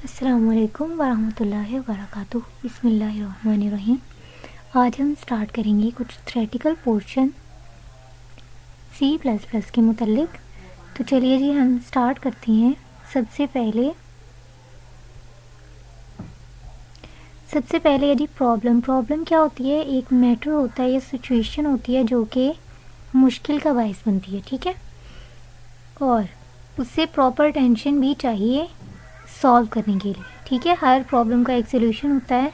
अस्सलामुअलैकुम वरहमतुल्लाहि वबरकातुहू। बिस्मिल्लाहिर्रहमानिर्रहीम। आज हम स्टार्ट करेंगे कुछ थ्योरेटिकल पोर्शन C++ के मुतल्लिक। तो चलिए जी हम स्टार्ट करते हैं। सबसे पहले यदि प्रॉब्लम क्या होती है, एक मैटर होता है या सिचुएशन होती है जो कि मुश्किल का बायस बनती है, ठीक है, और उससे प्रॉपर अटेंशन भी चाहिए सॉल्व करने के लिए, ठीक है। हर प्रॉब्लम का एक सोल्यूशन होता है।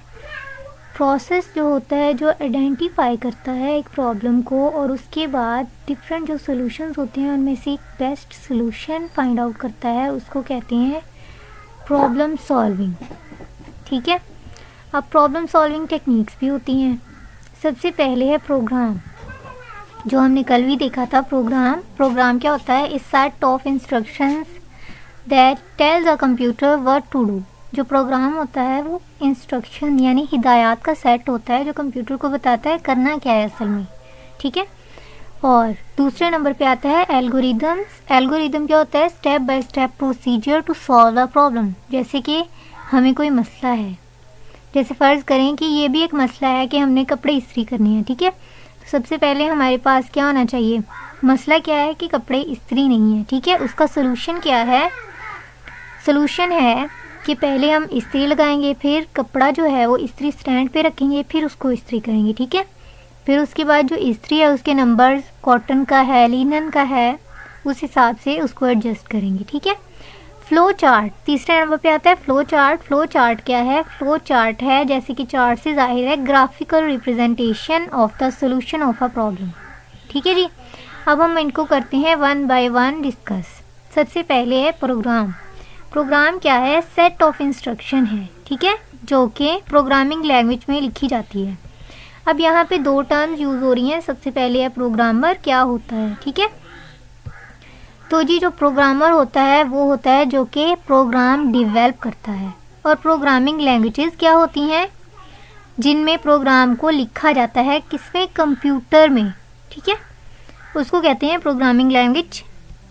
प्रोसेस जो होता है जो आइडेंटिफाई करता है एक प्रॉब्लम को और उसके बाद डिफरेंट जो सोल्यूशंस होते हैं उनमें से एक बेस्ट सोल्यूशन फाइंड आउट करता है, उसको कहते हैं प्रॉब्लम सॉल्विंग, ठीक है। अब प्रॉब्लम सॉल्विंग टेक्निक्स भी होती हैं। सबसे पहले है प्रोग्राम, जो हमने कल भी देखा था। प्रोग्राम क्या होता है? इस set of instructions that tells a computer what to do. जो प्रोग्राम होता है वो इंस्ट्रक्शन यानी हिदायत का सेट होता है जो कंप्यूटर को बताता है करना क्या है असल में, ठीक है। और दूसरे नंबर पे आता है एल्गोरिदम्स। एल्गोरिदम क्या होता है? Step by step procedure to solve a problem. जैसे कि हमें कोई मसला है, जैसे फ़र्ज़ करें कि ये भी एक मसला है कि हमने कपड़े इस्त्री करनी है, ठीक है। तो सबसे पहले हमारे पास क्या होना चाहिए? मसला क्या है कि कपड़े इस्त्री नहीं है, ठीक है। उसका सोल्यूशन क्या है? सोल्यूशन है कि पहले हम इस्त्री लगाएंगे, फिर कपड़ा जो है वो इस्त्री स्टैंड पे रखेंगे, फिर उसको इस्त्री करेंगे, ठीक है। फिर उसके बाद जो इस्त्री है उसके नंबर्स कॉटन का है, लिनन का है, उस हिसाब से उसको एडजस्ट करेंगे, ठीक है। फ्लो चार्ट तीसरे नंबर पे आता है। फ्लो चार्ट क्या है? फ्लो चार्ट है, जैसे कि चार्ट से जाहिर है, graphical representation of the solution of a problem, ठीक है जी। अब हम इनको करते हैं वन बाय वन डिस्कस। सबसे पहले है प्रोग्राम क्या है? सेट ऑफ इंस्ट्रक्शन है, ठीक है, जो कि प्रोग्रामिंग लैंग्वेज में लिखी जाती है। अब यहाँ पे दो टर्म्स यूज़ हो रही हैं। सबसे पहले है प्रोग्रामर, क्या होता है, ठीक है। तो जी जो प्रोग्रामर होता है वो होता है जो कि प्रोग्राम डिवेल्प करता है। और प्रोग्रामिंग लैंग्वेजेस क्या होती हैं? जिनमें प्रोग्राम को लिखा जाता है, किसमें? कंप्यूटर में, ठीक है। उसको कहते हैं प्रोग्रामिंग लैंग्वेज,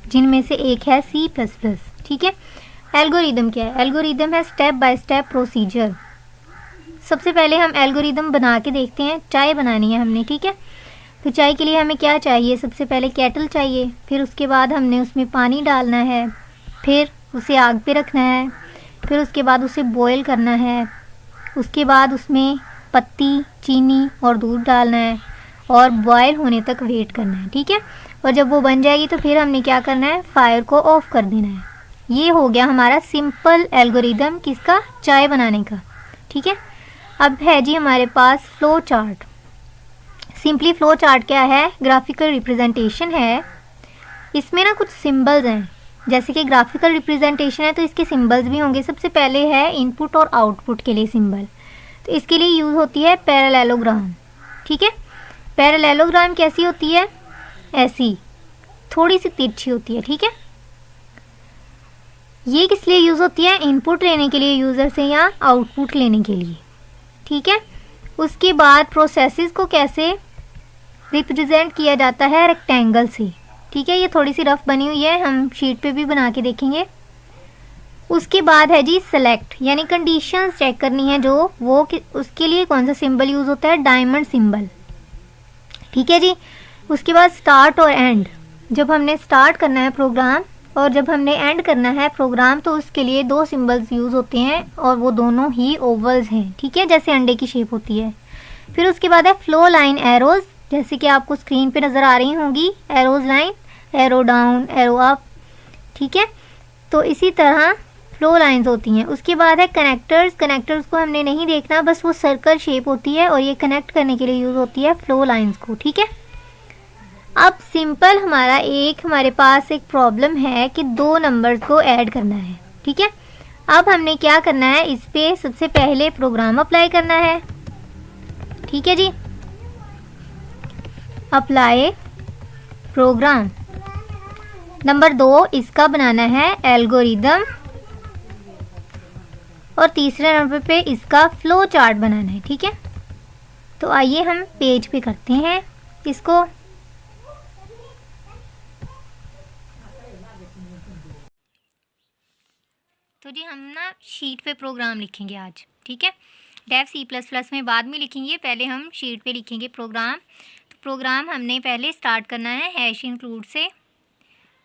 जिनमें से एक है C++, ठीक है। एल्गोरिदम क्या है? एल्गोरिदम है स्टेप बाय स्टेप प्रोसीजर। सबसे पहले हम एल्गोरिदम बना के देखते हैं। चाय बनानी है हमने, ठीक है। तो चाय के लिए हमें क्या चाहिए? सबसे पहले केटल चाहिए, फिर उसके बाद हमने उसमें पानी डालना है, फिर उसे आग पे रखना है, फिर उसके बाद उसे बॉयल करना है, उसके बाद उसमें पत्ती, चीनी और दूध डालना है और बॉयल होने तक वेट करना है, ठीक है। और जब वो बन जाएगी तो फिर हमने क्या करना है? फायर को ऑफ कर देना है। ये हो गया हमारा सिंपल एल्गोरिदम किसका? चाय बनाने का, ठीक है। अब है जी हमारे पास flow chart. Simply flow chart क्या है? ग्राफिकल रिप्रेजेंटेशन है। इसमें ना कुछ सिंबल्स हैं, जैसे कि ग्राफिकल रिप्रेजेंटेशन है तो इसके सिंबल्स भी होंगे। सबसे पहले है इनपुट और आउटपुट के लिए सिंबल, तो इसके लिए यूज़ होती है पैरेललोग्राम, ठीक है। पैरेललोग्राम कैसी होती है? ऐसी थोड़ी सी तिरछी होती है, ठीक है। ये किस लिए यूज़ होती है? इनपुट लेने के लिए यूज़र से या आउटपुट लेने के लिए, ठीक है। उसके बाद प्रोसेसेस को कैसे रिप्रेजेंट किया जाता है? रेक्टेंगल से, ठीक है। ये थोड़ी सी रफ बनी हुई है, हम शीट पे भी बना के देखेंगे। उसके बाद है जी सेलेक्ट, यानी कंडीशंस चेक करनी है जो वो उसके लिए कौन सा सिंबल यूज़ होता है? डायमंड सिंबल, ठीक है जी। उसके बाद स्टार्ट और एंड, जब हमने स्टार्ट करना है प्रोग्राम और जब हमने एंड करना है प्रोग्राम तो उसके लिए दो सिंबल्स यूज़ होते हैं और वो दोनों ही ओवल्स हैं, ठीक है, जैसे अंडे की शेप होती है। फिर उसके बाद है फ्लो लाइन एरोज, जैसे कि आपको स्क्रीन पे नज़र आ रही होंगी arrows line, arrow down, arrow up, ठीक है। तो इसी तरह फ्लो लाइंस होती हैं। उसके बाद है कनेक्टर्स को हमने नहीं देखना, बस वो सर्कल शेप होती है और ये कनेक्ट करने के लिए यूज़ होती है फ्लो लाइंस को, ठीक है। अब सिंपल हमारे पास एक प्रॉब्लम है कि दो नंबर्स को ऐड करना है, ठीक है। अब हमने क्या करना है? इस पे सबसे पहले प्रोग्राम अप्लाई करना है, ठीक है जी। Apply programme. नंबर 2 इसका बनाना है एल्गोरिदम और तीसरे नंबर पे इसका फ्लो चार्ट बनाना है, ठीक है। तो आइए हम पेज पे करते हैं इसको। तो तो जी हम ना शीट पे प्रोग्राम लिखेंगे आज, ठीक है। डेव C++ में बाद में लिखेंगे, पहले हम शीट पे लिखेंगे प्रोग्राम। तो प्रोग्राम हमने पहले स्टार्ट करना है हैश इंक्लूड से।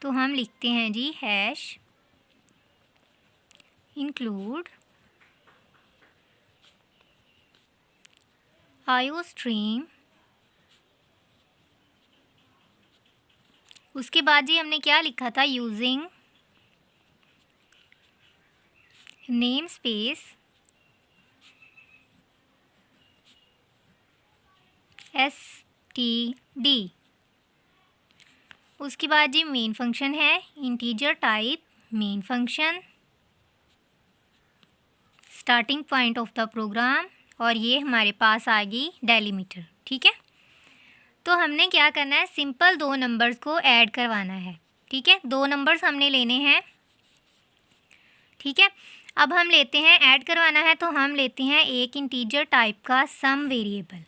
तो हम लिखते हैं जी हैश इंक्लूड IOStream। उसके बाद जी हमने क्या लिखा था, यूजिंग नेम स्पेस std। उसके बाद जी मेन फंक्शन है integer type main function, starting point of the program, और ये हमारे पास आ गई डेलीमीटर, ठीक है। तो हमने क्या करना है, सिंपल 2 नंबर्स को ऐड करवाना है, ठीक है। 2 नंबर्स हमने लेने हैं, ठीक है। अब हम लेते हैं, ऐड करवाना है तो हम लेते हैं एक इंटीजर टाइप का सम वेरिएबल।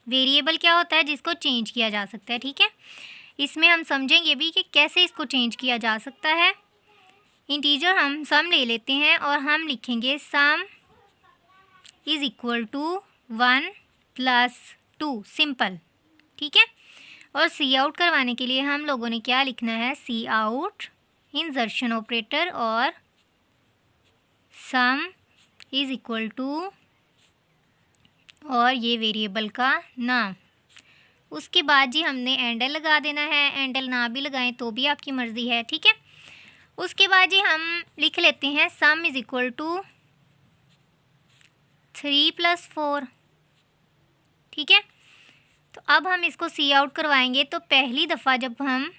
वेरिएबल क्या होता है, जिसको चेंज किया जा सकता है, ठीक है। इसमें हम समझेंगे भी कि कैसे इसको चेंज किया जा सकता है। इंटीजर हम सम ले लेते हैं और हम लिखेंगे sum is equal to 1 + 2, simple, ठीक है। और सी आउट करवाने के लिए हम लोगों ने क्या लिखना है, सी आउट इंसर्शन ऑपरेटर और सम इज़ इक्वल टू और ये वेरिएबल का नाम। उसके बाद जी हमने एंडल लगा देना है, एंडल ना भी लगाएं तो भी आपकी मर्ज़ी है, ठीक है। उसके बाद जी हम लिख लेते हैं सम इज़ इक्वल टू 3 + 4, ठीक है। तो अब हम इसको सी आउट करवाएंगे तो पहली दफ़ा जब हम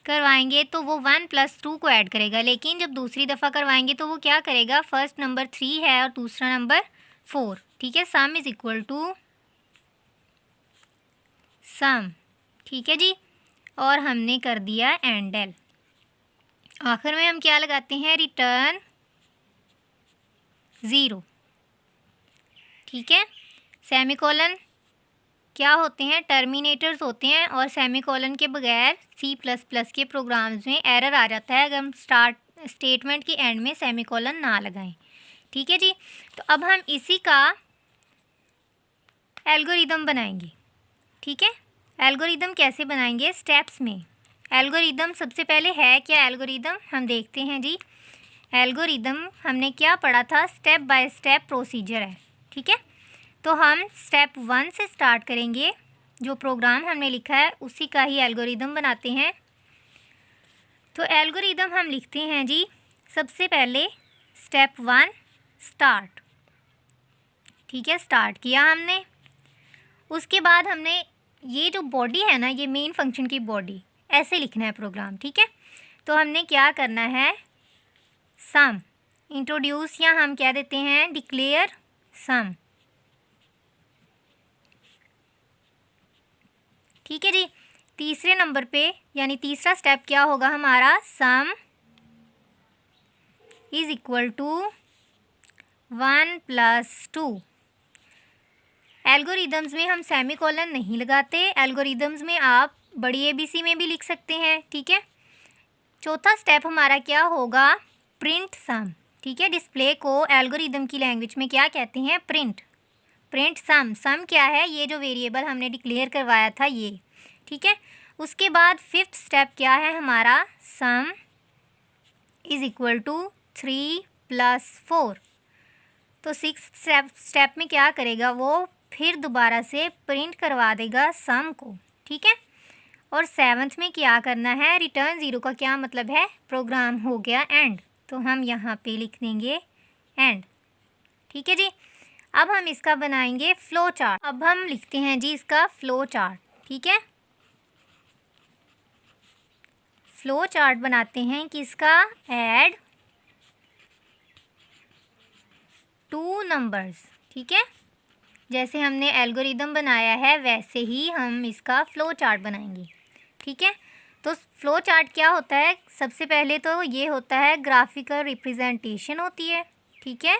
करवाएंगे तो वो 1 + 2 को ऐड करेगा, लेकिन जब दूसरी दफ़ा करवाएंगे तो वो क्या करेगा, फर्स्ट नंबर 3 है और दूसरा नंबर 4, ठीक है। Sum is equal to some, ठीक है जी। और हमने कर दिया एंडल। आखिर में हम क्या लगाते हैं, रिटर्न 0, ठीक है। सेमीकोलन क्या होते हैं, टर्मिनेटर्स होते हैं, और सेमीकोलन के बगैर C++ के प्रोग्राम्स में एरर आ जाता है अगर हम स्टेटमेंट की एंड में सेमीकोलन ना लगाएं, ठीक है जी। तो अब हम इसी का एल्गोरिदम बनाएंगे, ठीक है। एल्गोरिदम कैसे बनाएंगे, स्टेप्स में। एल्गोरिदम सबसे पहले है क्या, एल्गोरिदम हम देखते हैं जी। एल्गोरिदम हमने क्या पढ़ा था, स्टेप बाय स्टेप प्रोसीजर है, ठीक है। तो हम स्टेप 1 से स्टार्ट करेंगे, जो प्रोग्राम हमने लिखा है उसी का ही एल्गोरिदम बनाते हैं। तो एल्गोरिदम हम लिखते हैं जी, सबसे पहले स्टेप 1 स्टार्ट, ठीक है। स्टार्ट किया हमने, उसके बाद हमने ये जो बॉडी है ना, ये मेन फंक्शन की बॉडी, ऐसे लिखना है प्रोग्राम, ठीक है। तो हमने क्या करना है, सम इंट्रोड्यूस, या हम क्या देते हैं, डिक्लेयर सम, ठीक है जी। तीसरे नंबर पे यानी तीसरा स्टेप क्या होगा हमारा, sum is equal to 1 + 2। Algorithms में हम सेमीकोलन नहीं लगाते, एल्गोरिदम्स में आप बड़ी ABC में भी लिख सकते हैं, ठीक है। चौथा स्टेप हमारा क्या होगा, प्रिंट सम, ठीक है। डिस्प्ले को एल्गोरिदम की लैंग्वेज में क्या कहते हैं, प्रिंट सम। सम क्या है, ये जो वेरिएबल हमने डिक्लेयर करवाया था ये, ठीक है। उसके बाद फिफ्थ स्टेप क्या है हमारा, सम इज़ इक्वल टू 3 + 4। तो सिक्स्थ स्टेप में क्या करेगा, वो फिर दोबारा से प्रिंट करवा देगा सम को, ठीक है। और सेवन्थ में क्या करना है, रिटर्न 0 का क्या मतलब है, प्रोग्राम हो गया एंड। तो हम यहाँ पे लिख देंगे एंड, ठीक है जी। अब हम इसका बनाएंगे फ्लो चार्ट। अब हम लिखते हैं जी इसका फ्लो चार्ट, ठीक है। फ्लो चार्ट बनाते हैं किसका, ऐड 2 नंबर्स, ठीक है। जैसे हमने एल्गोरिदम बनाया है वैसे ही हम इसका फ्लो चार्ट बनाएंगे, ठीक है। तो फ्लो चार्ट क्या होता है, सबसे पहले तो ये होता है ग्राफिकल रिप्रेजेंटेशन होती है, ठीक है।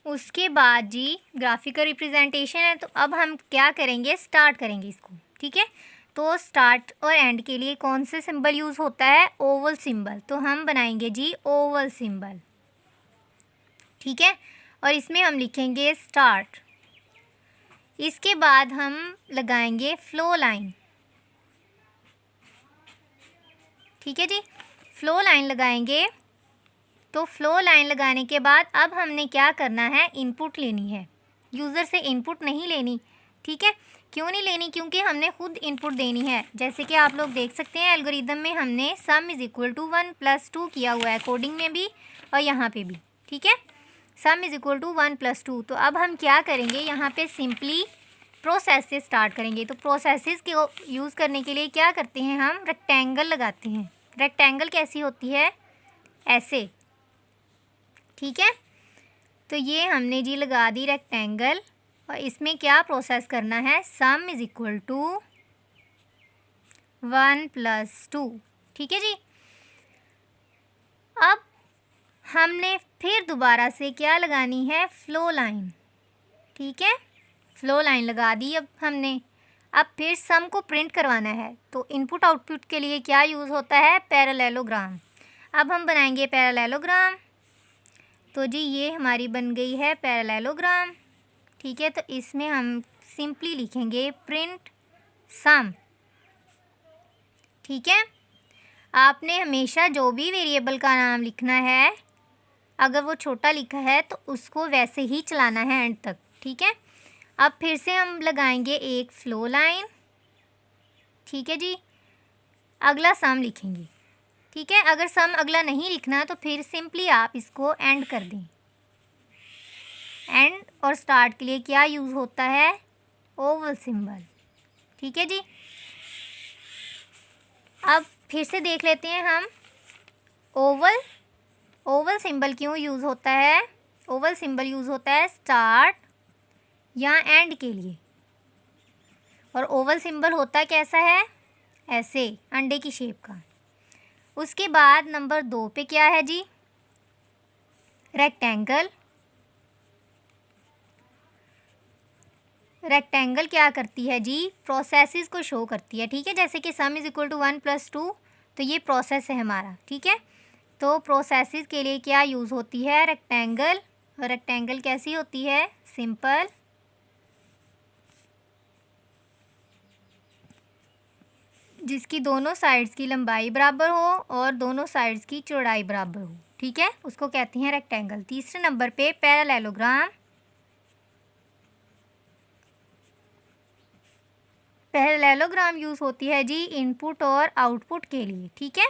उसके बाद जी ग्राफिकल रिप्रेजेंटेशन है, तो अब हम क्या करेंगे, स्टार्ट करेंगे इसको, ठीक है। तो स्टार्ट और एंड के लिए कौन से सिंबल यूज़ होता है, ओवल सिंबल, तो हम बनाएंगे जी ओवल सिंबल, ठीक है। और इसमें हम लिखेंगे स्टार्ट। इसके बाद हम लगाएंगे फ्लो लाइन, ठीक है जी, फ्लो लाइन लगाएंगे। तो फ्लो लाइन लगाने के बाद अब हमने क्या करना है, इनपुट लेनी है, यूज़र से इनपुट नहीं लेनी, ठीक है। क्यों नहीं लेनी, क्योंकि हमने खुद इनपुट देनी है। जैसे कि आप लोग देख सकते हैं एल्गोरिदम में हमने सम इज़ इक्वल टू 1 + 2 किया हुआ है, कोडिंग में भी और यहाँ पे भी, ठीक है। Sum is equal to 1 + 2। तो अब हम क्या करेंगे, यहाँ पे सिंपली प्रोसेस से स्टार्ट करेंगे। तो प्रोसेसेस को यूज़ करने के लिए क्या करते हैं, हम रेक्टेंगल लगाते हैं। रेक्टेंगल कैसी होती है, ऐसे, ठीक है। तो ये हमने जी लगा दी रेक्टेंगल, और इसमें क्या प्रोसेस करना है, सम इज़ इक्वल टू 1 + 2, ठीक है जी। अब हमने फिर दोबारा से क्या लगानी है, फ्लो लाइन, ठीक है। फ्लो लाइन लगा दी अब हमने। अब फिर सम को प्रिंट करवाना है, तो इनपुट आउटपुट के लिए क्या यूज़ होता है, पैरेललोग्राम। अब हम बनाएंगे पैरेललोग्राम। तो जी ये हमारी बन गई है पैरेललोग्राम, ठीक है। तो इसमें हम सिंपली लिखेंगे प्रिंट सम, ठीक है। आपने हमेशा जो भी वेरिएबल का नाम लिखना है, अगर वो छोटा लिखा है तो उसको वैसे ही चलाना है एंड तक, ठीक है। अब फिर से हम लगाएंगे एक फ्लो लाइन, ठीक है जी। अगला सम लिखेंगे, ठीक है। अगर सम अगला नहीं लिखना तो फिर सिंपली आप इसको एंड कर दें। एंड और स्टार्ट के लिए क्या यूज़ होता है, ओवल सिंबल, ठीक है जी। अब फिर से देख लेते हैं हम, ओवल सिंबल क्यों यूज़ होता है, ओवल सिंबल यूज़ होता है स्टार्ट या एंड के लिए। और ओवल सिंबल होता कैसा है, ऐसे अंडे की शेप का। उसके बाद नंबर 2 पे क्या है जी, रेक्टेंगल। रेक्टेंगल क्या करती है जी, प्रोसेसेस को शो करती है, ठीक है। जैसे कि सम इज़ इक्वल टू 1 + 2, तो ये प्रोसेस है हमारा, ठीक है। तो प्रोसेसेस के लिए क्या यूज़ होती है, रेक्टेंगल। और रेक्टेंगल कैसी होती है, सिंपल, जिसकी दोनों साइड्स की लंबाई बराबर हो और दोनों साइड्स की चौड़ाई बराबर हो, ठीक है, उसको कहते हैं रेक्टेंगल। तीसरे नंबर पे पैरेललोग्राम। पैरेललोग्राम यूज़ होती है जी इनपुट और आउटपुट के लिए, ठीक है।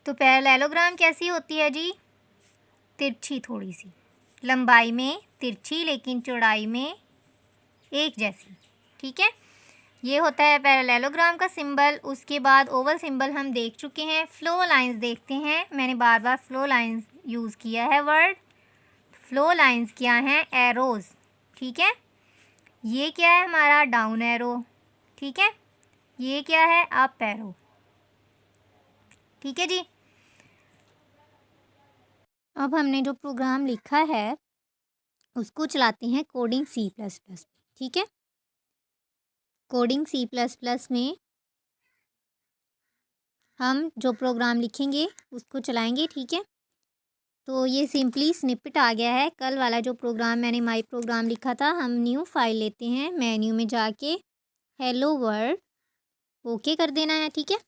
तो पैरेललोग्राम कैसी होती है जी, तिरछी, थोड़ी सी लंबाई में तिरछी लेकिन चौड़ाई में एक जैसी, ठीक है। ये होता है पैरेललोग्राम का सिंबल। उसके बाद ओवल सिंबल हम देख चुके हैं। फ्लो लाइंस देखते हैं, मैंने बार बार फ्लो लाइंस यूज़ किया है वर्ड। फ्लो लाइंस क्या हैं, एरोज़, ठीक है। ये क्या है हमारा, डाउन एरो, ठीक है। ये क्या है, अप एरो, ठीक है जी। अब हमने जो प्रोग्राम लिखा है उसको चलाते हैं कोडिंग C++, ठीक है। कोडिंग C++ में हम जो प्रोग्राम लिखेंगे उसको चलाएंगे, ठीक है। तो ये सिंपली स्निपेट आ गया है। कल वाला जो प्रोग्राम मैंने माई प्रोग्राम लिखा था, हम न्यू फाइल लेते हैं, मेन्यू में जाके हेलो वर्ल्ड ओके कर देना है, ठीक है।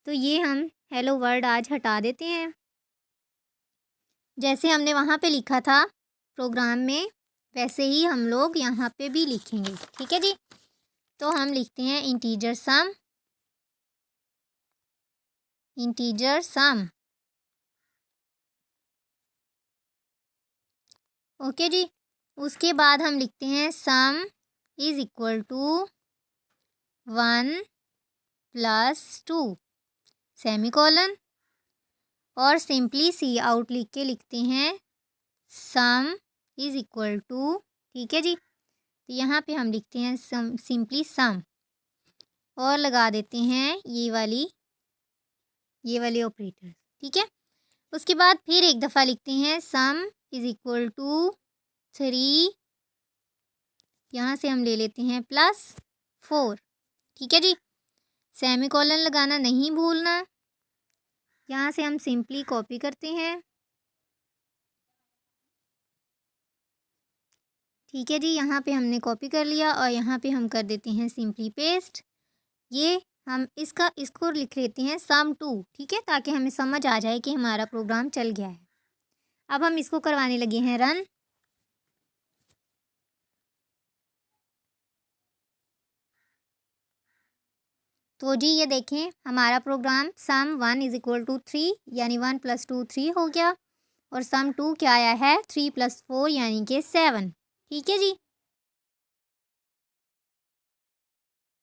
तो ये हम हेलो वर्ल्ड आज हटा देते हैं, जैसे हमने वहाँ पे लिखा था प्रोग्राम में वैसे ही हम लोग यहाँ पे भी लिखेंगे, ठीक है जी। तो हम लिखते हैं इंटीजर सम, ओके जी। उसके बाद हम लिखते हैं sum is equal to 1 + 2 semicolon, और सिंपली सी आउट लिख के लिखते हैं सम इज़ इक्वल टू, ठीक है जी। तो यहाँ पे हम लिखते हैं सिंपली सम, और लगा देते हैं ये वाली ऑपरेटर, ठीक है। उसके बाद फिर एक दफ़ा लिखते हैं सम इज़ इक्वल टू 3, यहाँ से हम ले लेते हैं +4। ठीक है जी, सेमीकोलन लगाना नहीं भूलना। यहाँ से हम सिंपली कॉपी करते हैं। ठीक है जी, यहाँ पे हमने कॉपी कर लिया और यहाँ पे हम कर देते हैं सिंपली पेस्ट। ये हम इसको लिख लेते हैं सम 2। ठीक है, ताकि हमें समझ आ जाए कि हमारा प्रोग्राम चल गया है। अब हम इसको करवाने लगे हैं रन। तो जी ये देखें, हमारा program sum 1 is equal to 3 यानी 1 + 2 3 हो गया, और सम 2 क्या आया है 3 + 4 यानी कि 7। ठीक है जी,